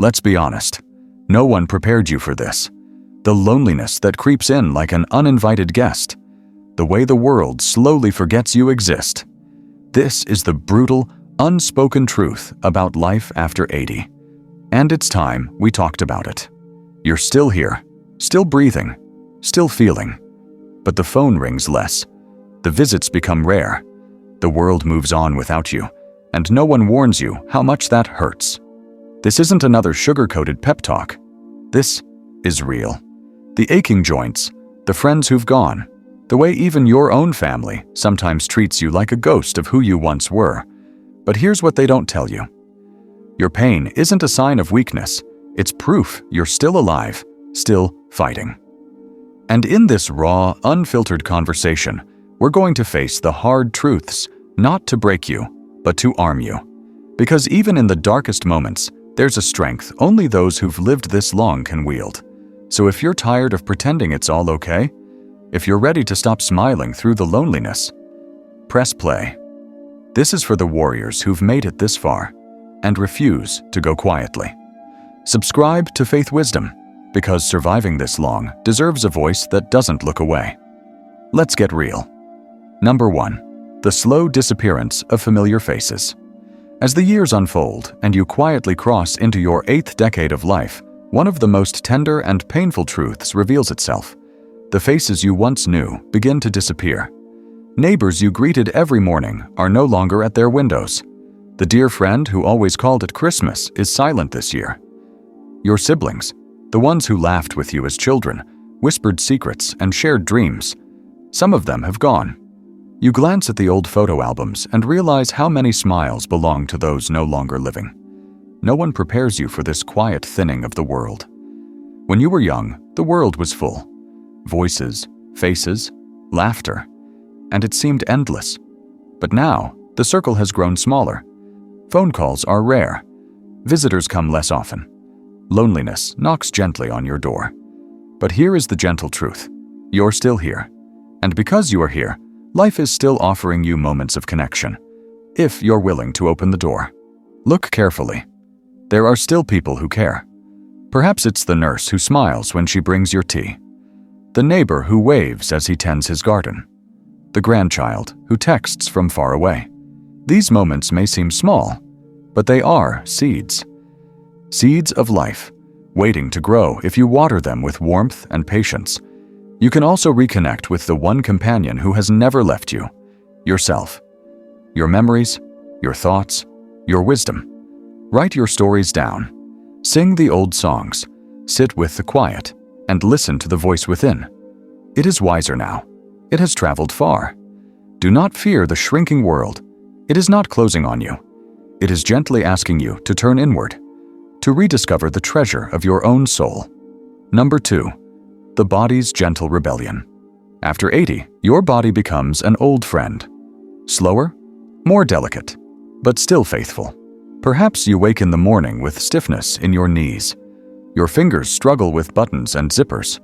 Let's be honest. No one prepared you for this. The loneliness that creeps in like an uninvited guest. The way the world slowly forgets you exist. This is the brutal, unspoken truth about life after 80. And it's time we talked about it. You're still here, still breathing, still feeling. But the phone rings less. The visits become rare. The world moves on without you, and no one warns you how much that hurts. This isn't another sugar-coated pep talk. This is real. The aching joints, the friends who've gone, the way even your own family sometimes treats you like a ghost of who you once were. But here's what they don't tell you. Your pain isn't a sign of weakness. It's proof you're still alive, still fighting. And in this raw, unfiltered conversation, we're going to face the hard truths, not to break you, but to arm you. Because even in the darkest moments, there's a strength only those who've lived this long can wield. So if you're tired of pretending it's all okay, if you're ready to stop smiling through the loneliness, press play. This is for the warriors who've made it this far and refuse to go quietly. Subscribe to Faith Wisdom, because surviving this long deserves a voice that doesn't look away. Let's get real. Number 1. The slow disappearance of familiar faces. As the years unfold and you quietly cross into your 8th decade of life, one of the most tender and painful truths reveals itself. The faces you once knew begin to disappear. Neighbors you greeted every morning are no longer at their windows. The dear friend who always called at Christmas is silent this year. Your siblings, the ones who laughed with you as children, whispered secrets and shared dreams, some of them have gone. You glance at the old photo albums and realize how many smiles belong to those no longer living. No one prepares you for this quiet thinning of the world. When you were young, the world was full. Voices, faces, laughter, and it seemed endless. But now, the circle has grown smaller. Phone calls are rare. Visitors come less often. Loneliness knocks gently on your door. But here is the gentle truth. You're still here. And because you are here, life is still offering you moments of connection, if you're willing to open the door. Look carefully. There are still people who care. Perhaps it's the nurse who smiles when she brings your tea, the neighbor who waves as he tends his garden, the grandchild who texts from far away. These moments may seem small, but they are seeds. Seeds of life, waiting to grow if you water them with warmth and patience. You can also reconnect with the one companion who has never left you, yourself. Your memories, your thoughts, your wisdom. Write your stories down. Sing the old songs. Sit with the quiet and listen to the voice within. It is wiser now. It has traveled far. Do not fear the shrinking world. It is not closing on you. It is gently asking you to turn inward, to rediscover the treasure of your own soul. Number 2. The body's gentle rebellion. After 80, your body becomes an old friend. Slower, more delicate, but still faithful. Perhaps you wake in the morning with stiffness in your knees. Your fingers struggle with buttons and zippers.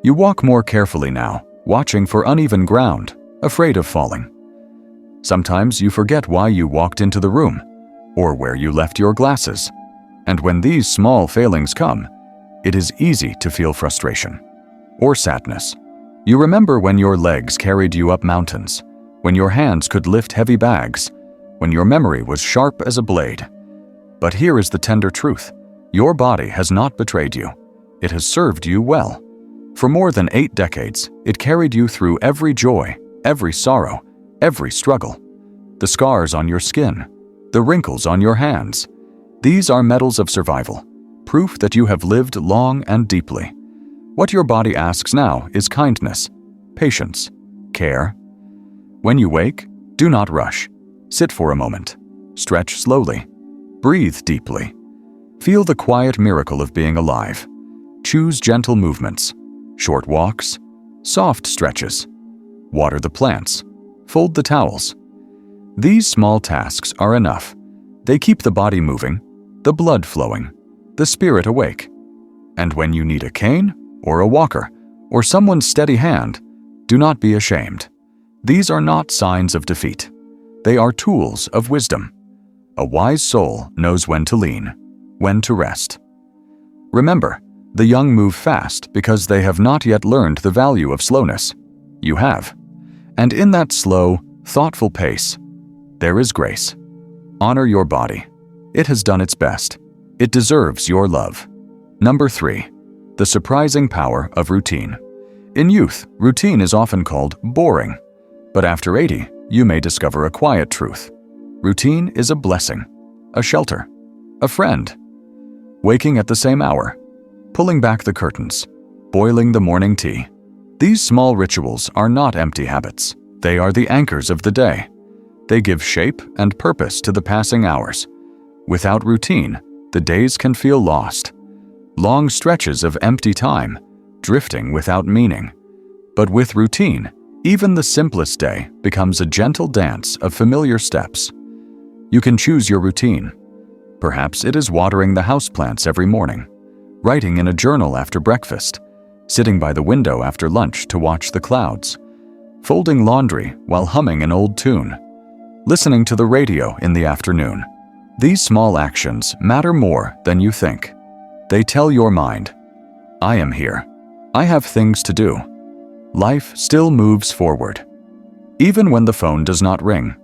You walk more carefully now, watching for uneven ground, afraid of falling. Sometimes you forget why you walked into the room, or where you left your glasses. And when these small failings come, it is easy to feel frustration or sadness. You remember when your legs carried you up mountains, when your hands could lift heavy bags, when your memory was sharp as a blade. But here is the tender truth. Your body has not betrayed you. It has served you well. For more than 8 decades, it carried you through every joy, every sorrow, every struggle. The scars on your skin, the wrinkles on your hands. These are medals of survival, proof that you have lived long and deeply. What your body asks now is kindness, patience, care. When you wake, do not rush. Sit for a moment. Stretch slowly. Breathe deeply. Feel the quiet miracle of being alive. Choose gentle movements, short walks, soft stretches. Water the plants. Fold the towels. These small tasks are enough. They keep the body moving, the blood flowing, the spirit awake. And when you need a cane, or a walker, or someone's steady hand, do not be ashamed. These are not signs of defeat. They are tools of wisdom. A wise soul knows when to lean, when to rest, Remember, the young move fast because they have not yet learned the value of slowness. You have. And in that slow, thoughtful pace, there is grace. Honor your body. It has done its best. It deserves your love. Number 3. The surprising power of routine. In youth, routine is often called boring. But after 80, you may discover a quiet truth. Routine is a blessing, a shelter, a friend. Waking at the same hour, pulling back the curtains, boiling the morning tea. These small rituals are not empty habits. They are the anchors of the day. They give shape and purpose to the passing hours. Without routine, the days can feel lost. Long stretches of empty time, drifting without meaning. But with routine, even the simplest day becomes a gentle dance of familiar steps. You can choose your routine. Perhaps it is watering the houseplants every morning, writing in a journal after breakfast, sitting by the window after lunch to watch the clouds, folding laundry while humming an old tune, listening to the radio in the afternoon. These small actions matter more than you think. They tell your mind, I am here. I have things to do. Life still moves forward. Even when the phone does not ring,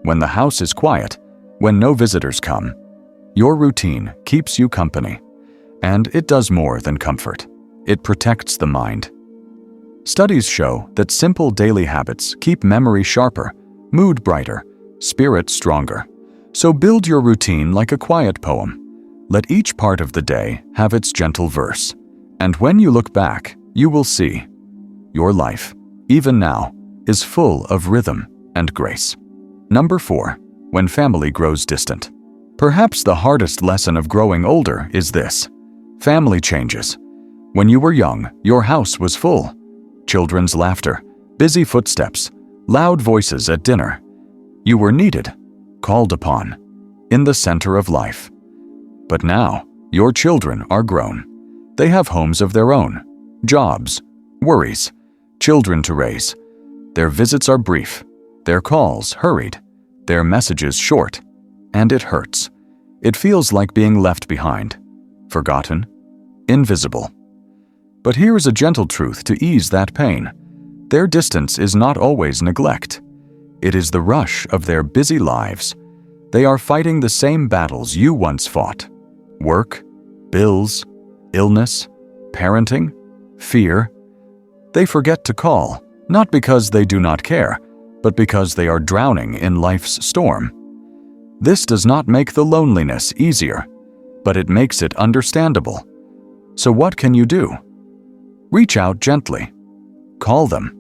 when the house is quiet, when no visitors come, your routine keeps you company. And it does more than comfort. It protects the mind. Studies show that simple daily habits keep memory sharper, mood brighter, spirit stronger. So build your routine like a quiet poem. Let each part of the day have its gentle verse. And when you look back, you will see your life, even now, is full of rhythm and grace. Number 4. When family grows distant. Perhaps the hardest lesson of growing older is this. Family changes. When you were young, your house was full. Children's laughter, busy footsteps, loud voices at dinner. You were needed, called upon, in the center of life. But now, your children are grown. They have homes of their own, jobs, worries, children to raise. Their visits are brief, their calls hurried, their messages short, and it hurts. It feels like being left behind, forgotten, invisible. But here is a gentle truth to ease that pain. Their distance is not always neglect. It is the rush of their busy lives. They are fighting the same battles you once fought. Work, bills, illness, parenting, fear. They forget to call, not because they do not care, but because they are drowning in life's storm. This does not make the loneliness easier, but it makes it understandable. So what can you do? Reach out gently. Call them.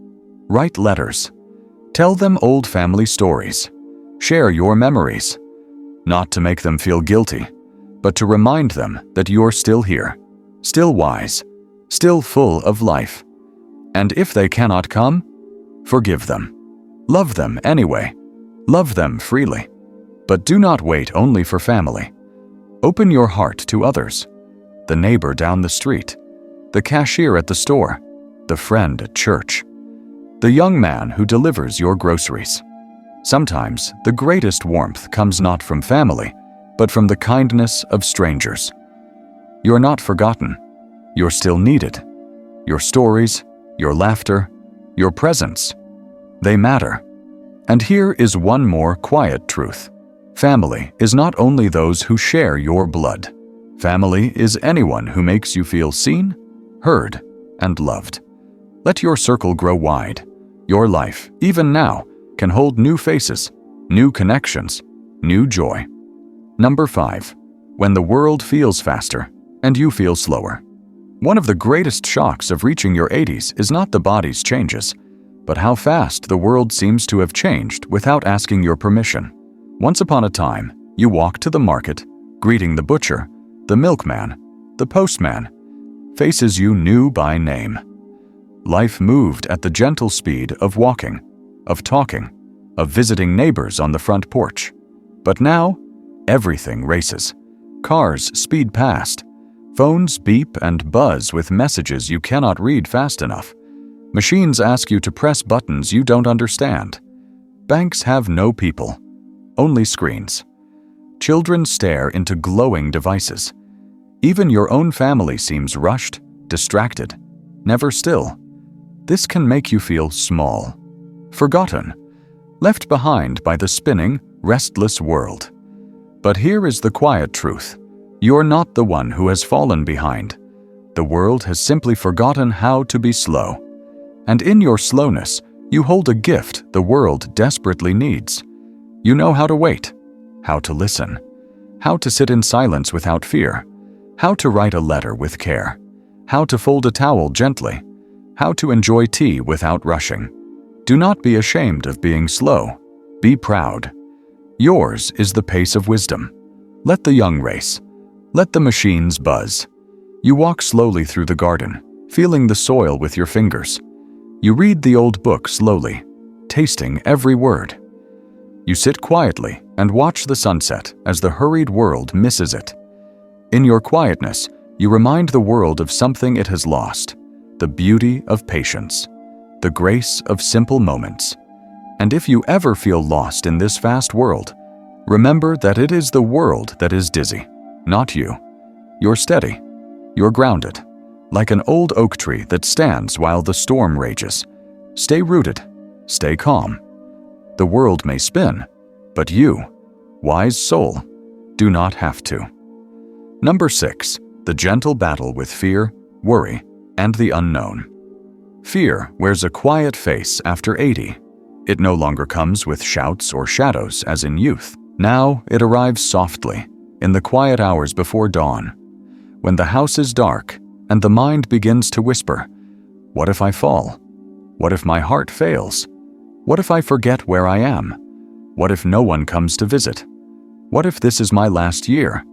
Write letters. Tell them old family stories. Share your memories. Not to make them feel guilty, but to remind them that you're still here, still wise, still full of life. And if they cannot come, forgive them. Love them anyway. Love them freely. But do not wait only for family. Open your heart to others. The neighbor down the street, the cashier at the store, the friend at church, the young man who delivers your groceries. Sometimes the greatest warmth comes not from family, but from the kindness of strangers. You're not forgotten. You're still needed. Your stories, your laughter, your presence, they matter. And here is one more quiet truth. Family is not only those who share your blood. Family is anyone who makes you feel seen, heard, and loved. Let your circle grow wide. Your life, even now, can hold new faces, new connections, new joy. Number 5. When the world feels faster and you feel slower. One of the greatest shocks of reaching your 80s is not the body's changes, but how fast the world seems to have changed without asking your permission. Once upon a time, you walked to the market, greeting the butcher, the milkman, the postman, faces you knew by name. Life moved at the gentle speed of walking, of talking, of visiting neighbors on the front porch. But now, everything races. Cars speed past. Phones beep and buzz with messages you cannot read fast enough. Machines ask you to press buttons you don't understand. Banks have no people, only screens. Children stare into glowing devices. Even your own family seems rushed, distracted, never still. This can make you feel small, forgotten, left behind by the spinning, restless world. But here is the quiet truth. You're not the one who has fallen behind. The world has simply forgotten how to be slow. And in your slowness, you hold a gift the world desperately needs. You know how to wait, how to listen, how to sit in silence without fear, how to write a letter with care, how to fold a towel gently, how to enjoy tea without rushing. Do not be ashamed of being slow. Be proud. Yours is the pace of wisdom. Let the young race. Let the machines buzz. You walk slowly through the garden, feeling the soil with your fingers. You read the old book slowly, tasting every word. You sit quietly and watch the sunset as the hurried world misses it. In your quietness, you remind the world of something it has lost, the beauty of patience, the grace of simple moments. And if you ever feel lost in this fast world, remember that it is the world that is dizzy, not you. You're steady. You're grounded, like an old oak tree that stands while the storm rages. Stay rooted. Stay calm. The world may spin, but you, wise soul, do not have to. Number 6. The gentle battle with fear, worry, and the unknown. Fear wears a quiet face after 80. It no longer comes with shouts or shadows as in youth. Now it arrives softly, in the quiet hours before dawn, when the house is dark and the mind begins to whisper, "What if I fall? What if my heart fails? What if I forget where I am? What if no one comes to visit? What if this is my last year?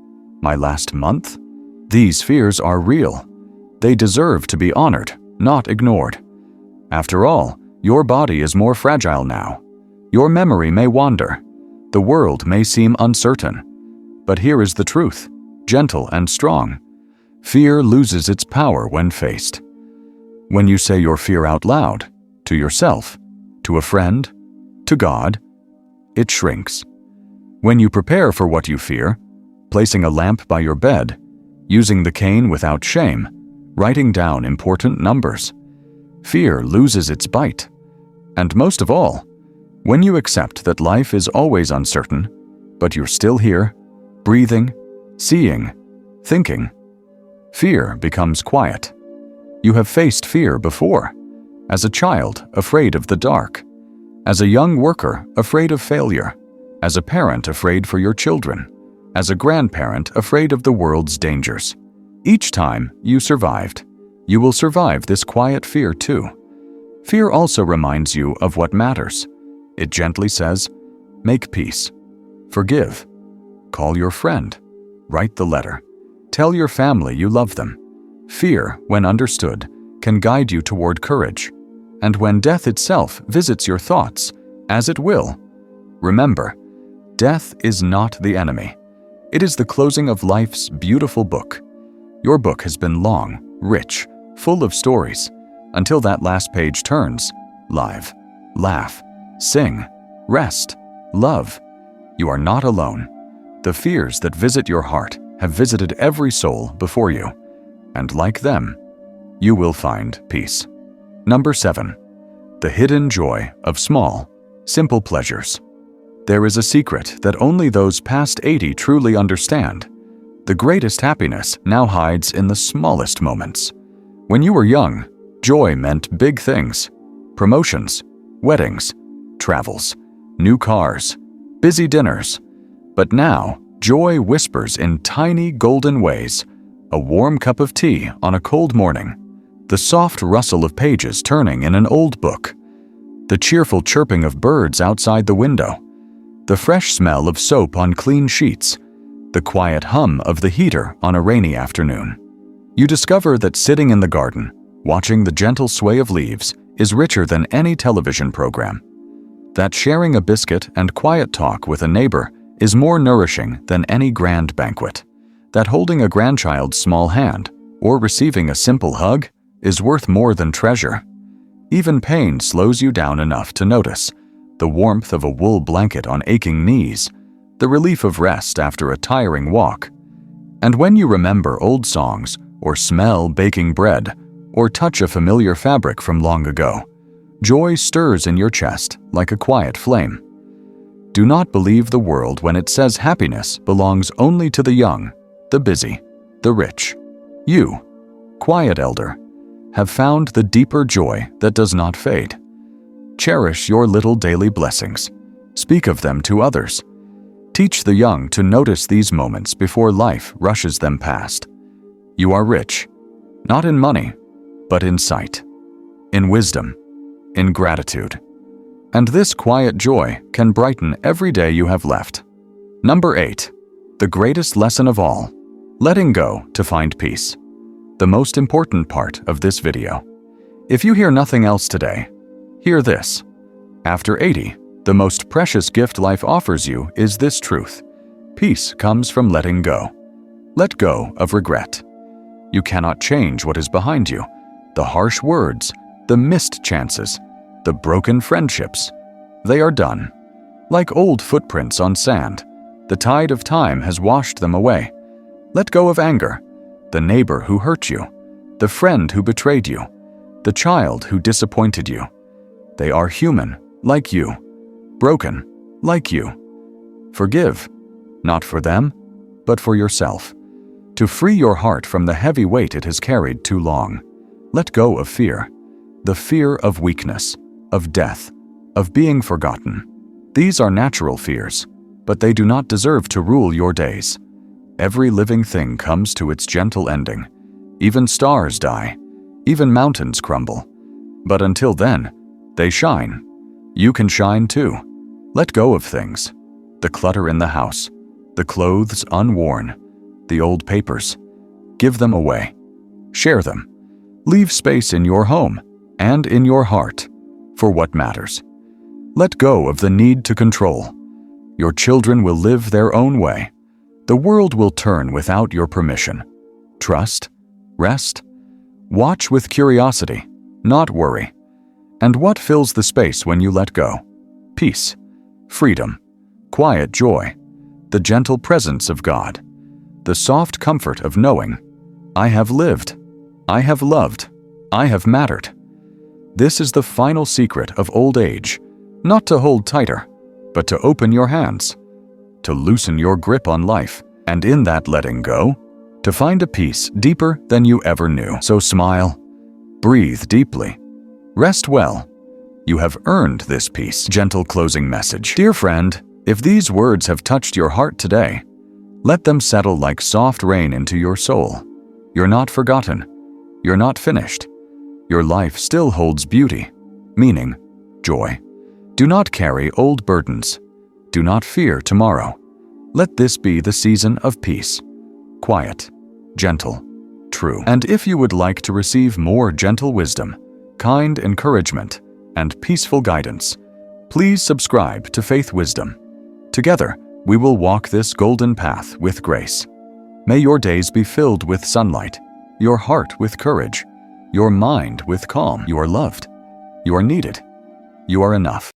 My last month?" These fears are real. They deserve to be honored, not ignored. After all, your body is more fragile now. Your memory may wander. The world may seem uncertain. But here is the truth, gentle and strong. Fear loses its power when faced. When you say your fear out loud, to yourself, to a friend, to God, it shrinks. When you prepare for what you fear, placing a lamp by your bed, using the cane without shame, writing down important numbers, fear loses its bite. And most of all, when you accept that life is always uncertain, but you're still here, breathing, seeing, thinking, fear becomes quiet. You have faced fear before, as a child afraid of the dark, as a young worker afraid of failure, as a parent afraid for your children, as a grandparent afraid of the world's dangers. Each time you survived, you will survive this quiet fear too. Fear also reminds you of what matters. It gently says, make peace, forgive, call your friend, write the letter, tell your family you love them. Fear, when understood, can guide you toward courage. And when death itself visits your thoughts, as it will, remember, death is not the enemy. It is the closing of life's beautiful book. Your book has been long, rich, full of stories, until that last page turns, live, laugh, sing, rest, love. You are not alone. The fears that visit your heart have visited every soul before you, and like them, you will find peace. Number 7. The hidden joy of small, simple pleasures. There is a secret that only those past 80 truly understand. The greatest happiness now hides in the smallest moments. When you were young, joy meant big things: promotions, weddings, travels, new cars, busy dinners. But now, joy whispers in tiny golden ways: a warm cup of tea on a cold morning, the soft rustle of pages turning in an old book, the cheerful chirping of birds outside the window, the fresh smell of soap on clean sheets, the quiet hum of the heater on a rainy afternoon. You discover that sitting in the garden, watching the gentle sway of leaves, is richer than any television program. That sharing a biscuit and quiet talk with a neighbor is more nourishing than any grand banquet. That holding a grandchild's small hand or receiving a simple hug is worth more than treasure. Even pain slows you down enough to notice the warmth of a wool blanket on aching knees, the relief of rest after a tiring walk. And when you remember old songs, or smell baking bread, or touch a familiar fabric from long ago, joy stirs in your chest like a quiet flame. Do not believe the world when it says happiness belongs only to the young, the busy, the rich. You, quiet elder, have found the deeper joy that does not fade. Cherish your little daily blessings. Speak of them to others. Teach the young to notice these moments before life rushes them past. You are rich, not in money, but in sight, in wisdom, in gratitude. And this quiet joy can brighten every day you have left. Number 8. The greatest lesson of all. Letting go to find peace. The most important part of this video. If you hear nothing else today, hear this. After 80, the most precious gift life offers you is this truth. Peace comes from letting go. Let go of regret. You cannot change what is behind you. The harsh words, the missed chances, the broken friendships. They are done. Like old footprints on sand, the tide of time has washed them away. Let go of anger, the neighbor who hurt you, the friend who betrayed you, the child who disappointed you. They are human, like you, broken, like you. Forgive, not for them, but for yourself. To free your heart from the heavy weight it has carried too long. Let go of fear, the fear of weakness, of death, of being forgotten. These are natural fears, but they do not deserve to rule your days. Every living thing comes to its gentle ending. Even stars die, even mountains crumble. But until then, they shine. You can shine too. Let go of things. The clutter in the house, the clothes unworn, the old papers. Give them away. Share them. Leave space in your home and in your heart for what matters. Let go of the need to control. Your children will live their own way. The world will turn without your permission. Trust, rest, watch with curiosity, not worry. And what fills the space when you let go? Peace, freedom, quiet joy, the gentle presence of God, the soft comfort of knowing, I have lived, I have loved, I have mattered. This is the final secret of old age, not to hold tighter, but to open your hands, to loosen your grip on life, and in that letting go, to find a peace deeper than you ever knew. So smile, breathe deeply, rest well. You have earned this peace. Gentle closing message. Dear friend, if these words have touched your heart today, let them settle like soft rain into your soul. You're not forgotten. You're not finished. Your life still holds beauty, meaning, joy. Do not carry old burdens. Do not fear tomorrow. Let this be the season of peace. Quiet, gentle, true. And if you would like to receive more gentle wisdom, kind encouragement, and peaceful guidance, please subscribe to Faith Wisdom. Together, we will walk this golden path with grace. May your days be filled with sunlight, your heart with courage, your mind with calm. You are loved. You are needed. You are enough.